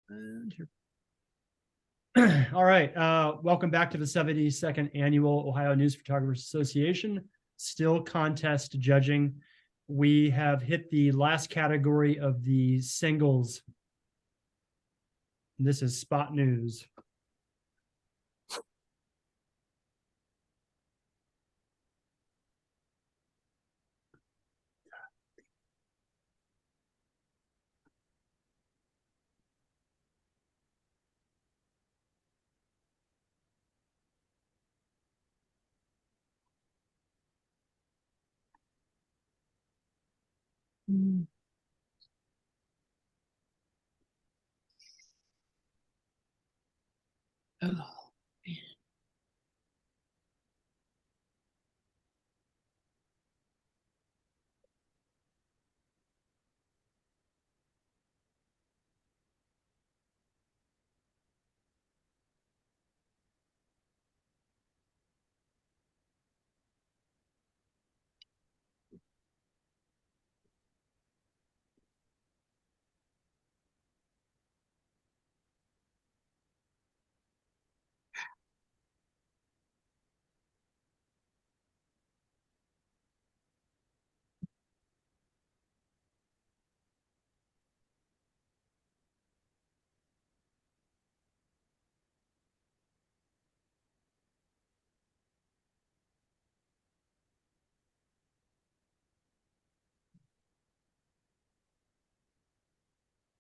And here. All right. Welcome back to the 72nd Annual Ohio News Photographers Association still contest judging. We have hit the last category of the singles. This is spot news.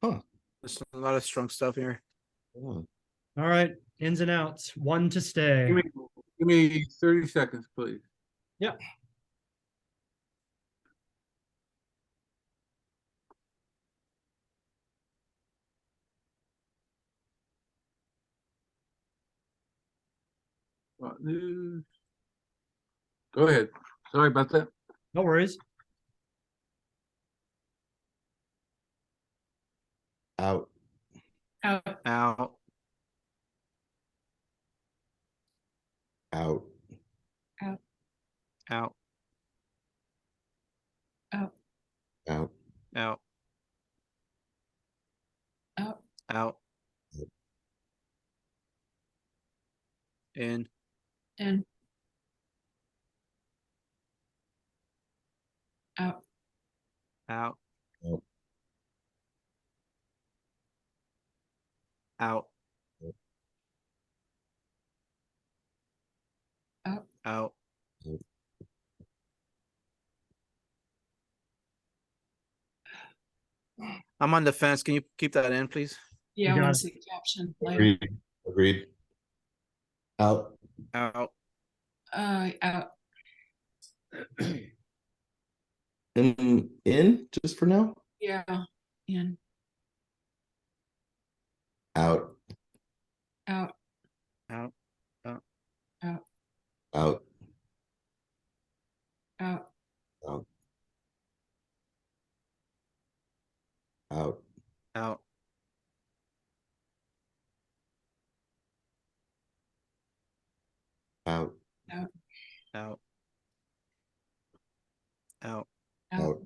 Oh, There's a lot of strong stuff here. All right. Ins and outs. One to stay. Give me 30 seconds, please. Yep. News. Go ahead. Sorry about that. No worries. Out. out, Out. Out. Out. out, Out. Out. out, Out. In. in, out, Out. Out. Out. out, Out. I'm on the fence. Can you keep that in, please? yeah, I got want it. to see the caption later. Agreed. Agreed. Out. Out. Out, In just for now. yeah, in, Out. out, Out. out, Out. out, Out. Out. Out. Out. Out. out, Out. out, Out.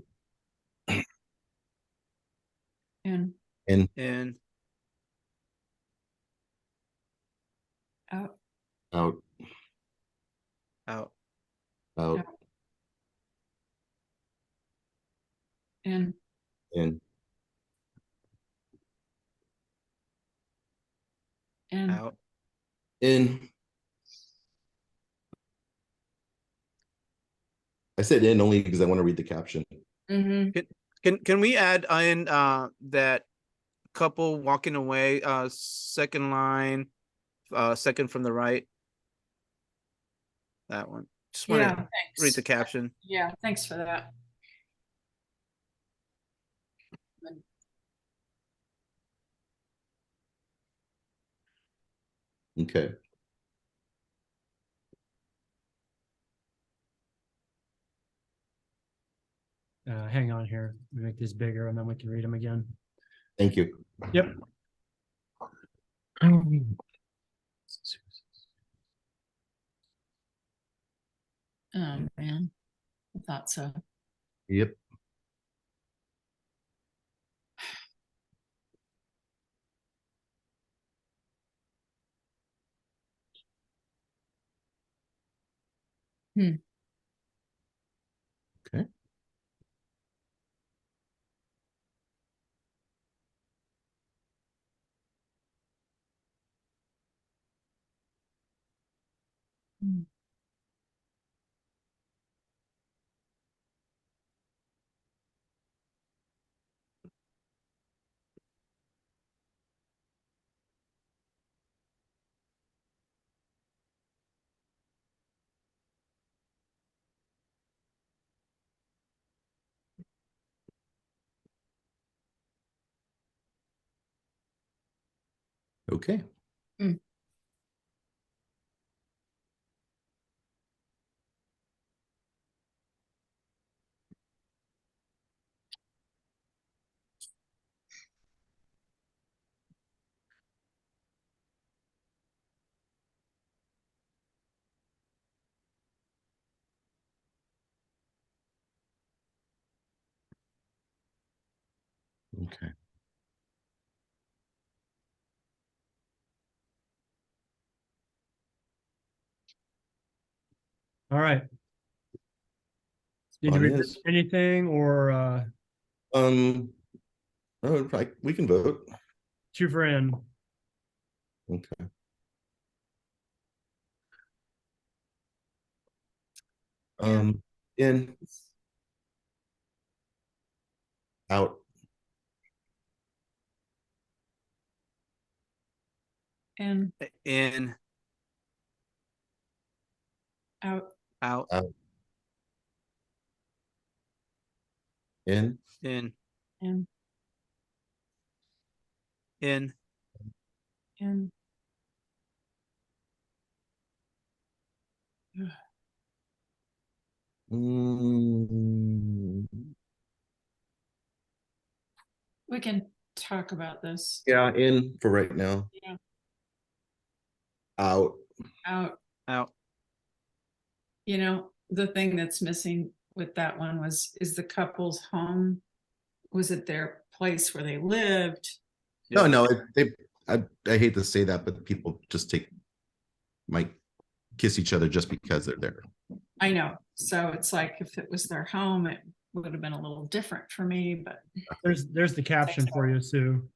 in, In. In. out, Out. Out. Out. Out. in, In. in, Out. In. I said in only because I want to read the caption. mm-hmm, Can we add in that couple walking away, second line, second from the right? That one. Just want yeah, to thanks. read the caption. Yeah, thanks for that. Okay. Hang on here. We make this bigger and then we can read them again. Thank you. Yep. Oh, man, I thought so. Yep. Hmm. Okay. Hmm. Okay. Mm. Okay. All right. Did you Fun read is. anything or Oh, we can vote. two for in? Okay. In, out, And In, out, out, in, in, and, in, and. mm, We can talk about this. yeah, in for right now. Yeah. Out. Out. out. You know, the thing that's missing with that one is the couple's home. Was it their place where they lived? No, Yeah. no, I hate to say that, but people just might kiss each other just because they're there. I know. So it's like if it was their home, it would have been a little different for me, but There's the caption for you, Sue.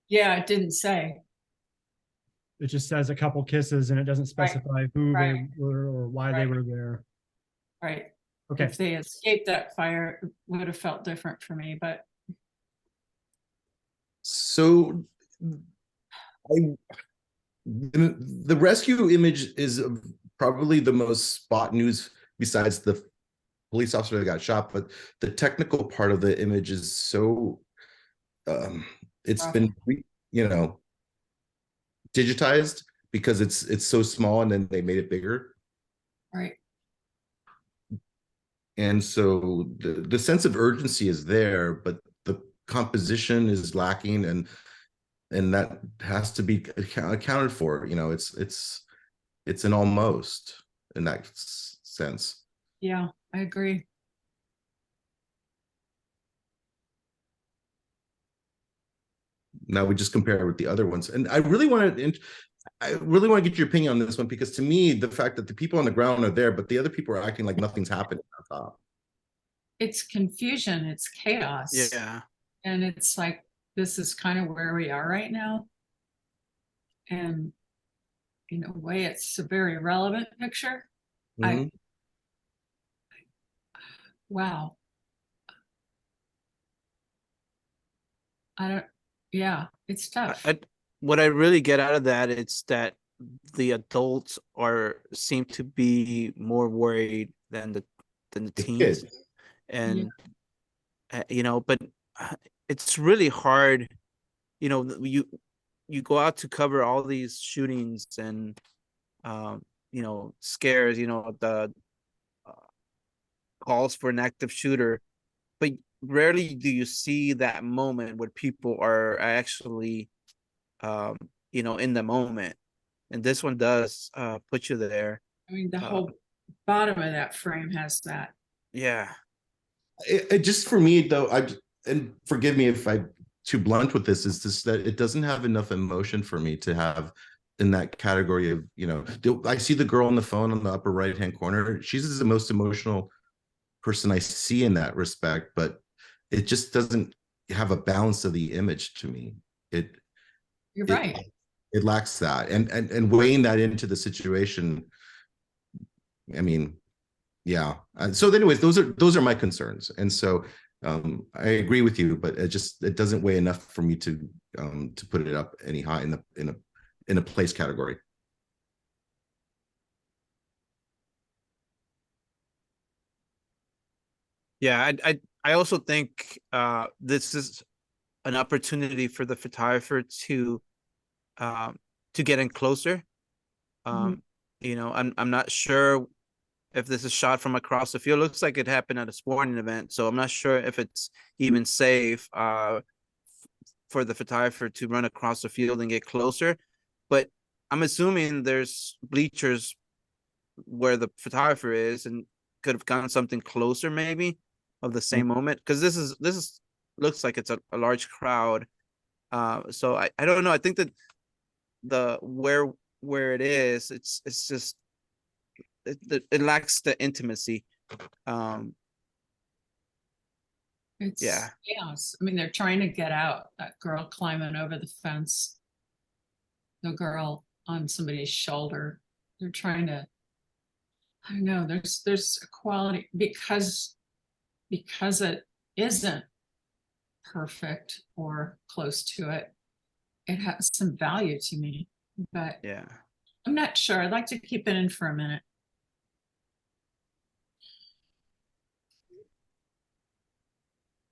yeah, it didn't say. It just says a couple kisses and it doesn't specify who they right. were or why they Right. were there. Right. Okay. If they escaped that fire, it would have felt different for me, but So the rescue image is probably the most spot news besides the police officer that got shot, but the technical part of the image is so it's Rough. been digitized because it's so small and then they made it bigger. right. And so the sense of urgency is there, but the composition is lacking, and that has to be accounted for. It's an almost in that sense. Yeah, I agree. Now we just compare it with the other ones, and I really want to get your opinion on this one, because to me, the fact that the people on the ground are there, but the other people are acting like nothing's happening on top. It's confusion, it's chaos. Yeah. And it's like, this is kind of where we are right now. And in a way, it's a very relevant picture. Mhm. Wow. Yeah, it's tough. What I really get out of that is that the adults seem to be more worried than the The teens, kids. and but it's really hard. You go out to cover all these shootings and scares, the calls for an active shooter, but rarely do you see that moment where people are actually in the moment, and this one does put you there. I mean, the whole bottom of that frame has that. Yeah. It just, for me though, and forgive me if I'm too blunt with this, is just that it doesn't have enough emotion for me to have in that category of, I see the girl on the phone on the upper right-hand corner. She's the most emotional person I see in that respect, but it just doesn't have a balance of the image to me. You're it, right. it lacks that, and weighing that into the situation. I mean, yeah. So anyways, those are my concerns. And so I agree with you, but it doesn't weigh enough for me to put it up any high in a place category. Yeah, I also think this is an opportunity for the photographer to get in closer. Mhm. I'm not sure if this is shot from across the field. It looks like it happened at a sporting event, so I'm not sure if it's even safe for the photographer to run across the field and get closer. But I'm assuming there's bleachers where the photographer is and could have gotten something closer maybe of the same moment, because this is looks like it's a large crowd. So I don't know. I think that the where it is, it's just it lacks the intimacy. It's Yeah. chaos. I mean, they're trying to get out. That girl climbing over the fence. The girl on somebody's shoulder. They're trying to. I don't know. There's a quality because it isn't perfect or close to it. It has some value to me, but Yeah. I'm not sure. I'd like to keep it in for a minute.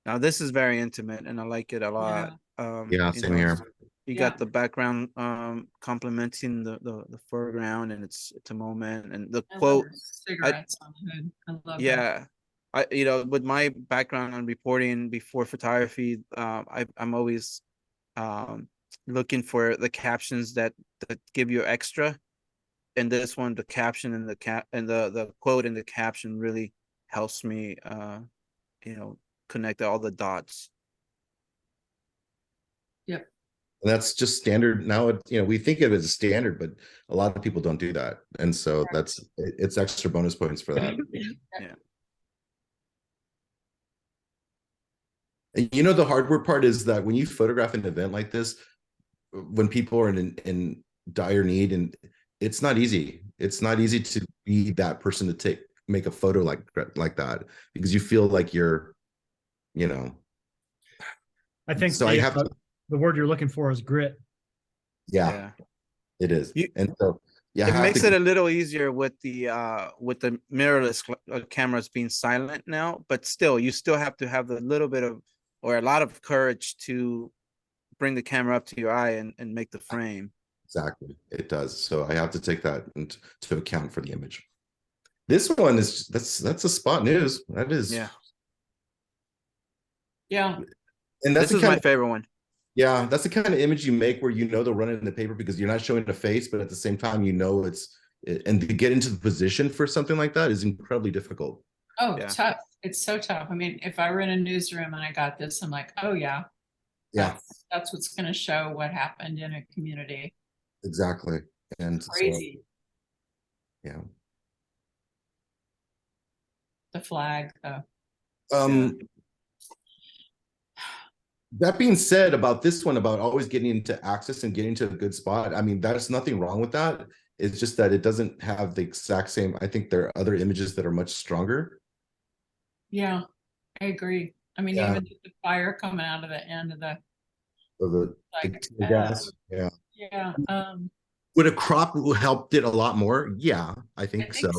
Now this is very intimate and I like it a lot. Yeah, You same know, here. you Yeah. got the background complementing the foreground, and it's a moment, and the I love quote. her cigarettes on the hood. I love that. Yeah. With my background on reporting before photography, I'm always looking for the captions that give you extra. And this one, the caption and the quote in the caption really helps me connect all the dots. Yep. And that's just standard now. We think of it as a standard, but a lot of people don't do that, and so it's extra bonus points for that. Yeah. And the hardware part is that when you photograph an event like this, when people are in dire need, and it's not easy. It's not easy to be that person to make a photo like that, because you feel like you're, I think so I have to, the word you're looking for is grit. yeah, it is. You- And so, yeah, I It have makes to- it a little easier with the mirrorless cameras being silent now, but still, you still have to have a little bit of, or a lot of courage to bring the camera up to your eye and make the frame. Exactly, it does. So I have to take that into account for the image. This one is that's a spot news. That is, Yeah. Yeah. and that's This the is kind my of, favorite one. yeah, that's the kind of image you make where they'll run it in the paper because you're not showing the face, but at the same time and to get into the position for something like that is incredibly difficult. Oh, Yeah. tough. It's so tough. I mean, if I were in a newsroom and I got this, I'm like, oh yeah, Yeah, that's what's going to show what happened in a community. exactly. And so, Crazy. yeah. The flag, That being said, about this one, about always getting into access and getting to a good spot, I mean, there's nothing wrong with that. It's just that it doesn't have the exact same. I think there are other images that are much stronger. yeah, I agree. I mean, Yeah. even the fire coming out of the end of the, Of the like, tear gas. Yeah. yeah. Would a crop helped it a lot more? Yeah, I think so.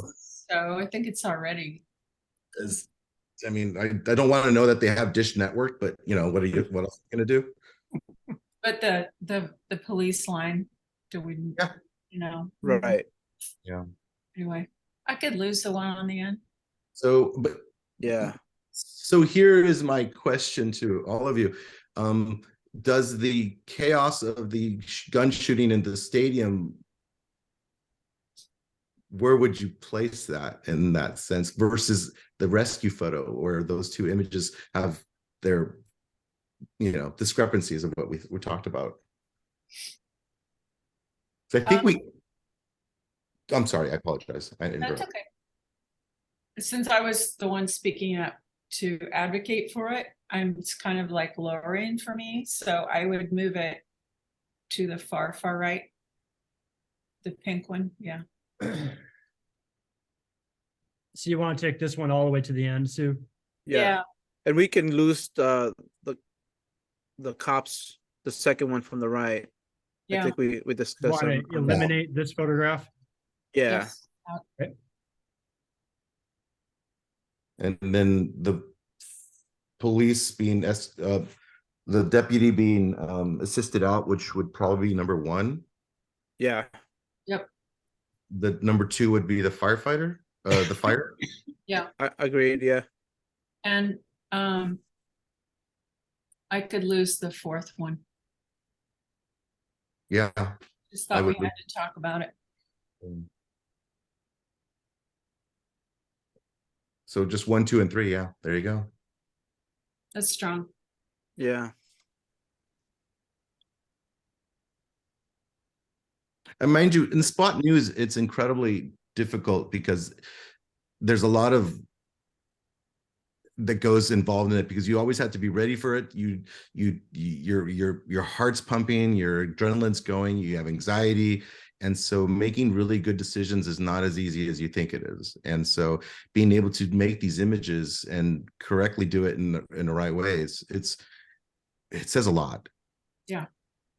So I think it's already. I mean, I don't want to know that they have Dish Network, but what else are you gonna do? But the police line, do we, Yeah. Right. Yeah. Anyway, I could lose the one on the end. So, but Yeah. so here is my question to all of you. Does the chaos of the gun shooting in the stadium, where would you place that in that sense versus the rescue photo, where those two images have their, discrepancies of what we talked about? So I think I'm sorry, I apologize. I That's interrupted. okay. Since I was the one speaking up to advocate for it, it's kind of like lowering for me, so I would move it to the far right. The pink one, yeah. So you want to take this one all the way to the end, Sue? Yeah, And we can lose the cops, the second one from the right. I yeah. think we discussed. Want to on that. eliminate this photograph? Yeah, Yes. And then the police being the deputy being assisted out, which would probably be number 1. yeah, Yep. The number 2 would be the firefighter, the fire. I agreed, yeah. And I could lose the fourth one. Yeah. Just I thought we would had to talk about it. So just 1, 2, and 3. Yeah, there you go. That's strong. Yeah, And mind you, in spot news, it's incredibly difficult because there's a lot of that goes involved in it, because you always have to be ready for it. Your heart's pumping, your adrenaline's going, you have anxiety. And so making really good decisions is not as easy as you think it is. And so being able to make these images and correctly do it in the right ways, it says a lot.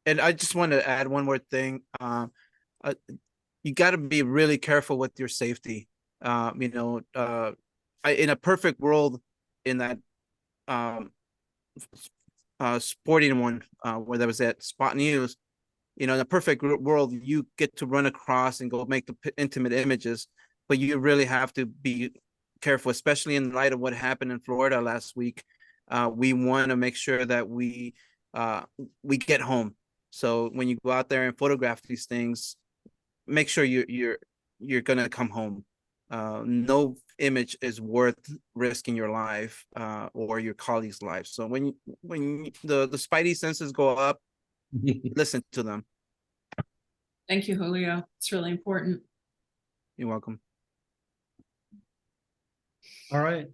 and I just want to add one more thing. You got to be really careful with your safety. In a perfect world, in that sporting one, where that was at Spot News, in a perfect world, you get to run across and go make the intimate images, but you really have to be careful, especially in light of what happened in Florida last week. We want to make sure that we get home. So when you go out there and photograph these things, make sure you're gonna come home. No image is worth risking your life or your colleague's life. So when the spidey senses go up, listen to them. Thank you, Julio. It's really important. You're welcome. All right.